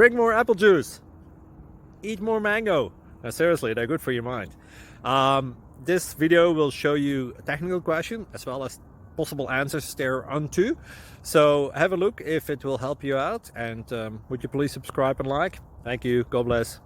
Drink more apple juice. Eat more mango. Seriously, they're good for your mind. This video will show you a technical question as well as possible answers thereunto. So have a look if it will help you out, and would you please subscribe and like? Thank you. God bless.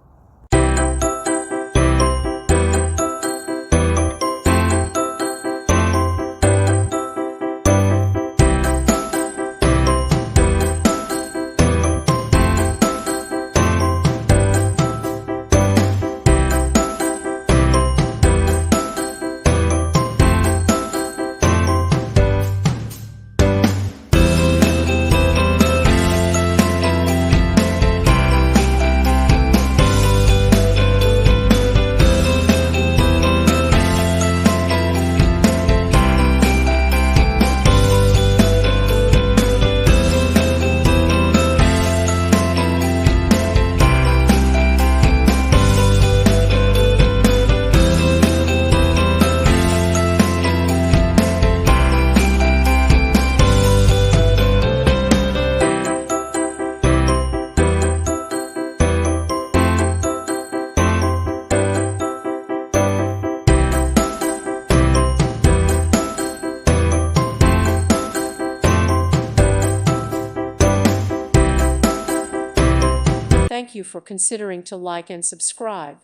Thank you for considering to like and subscribe.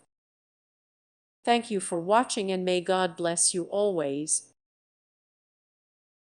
Thank you for watching, and may God bless you always.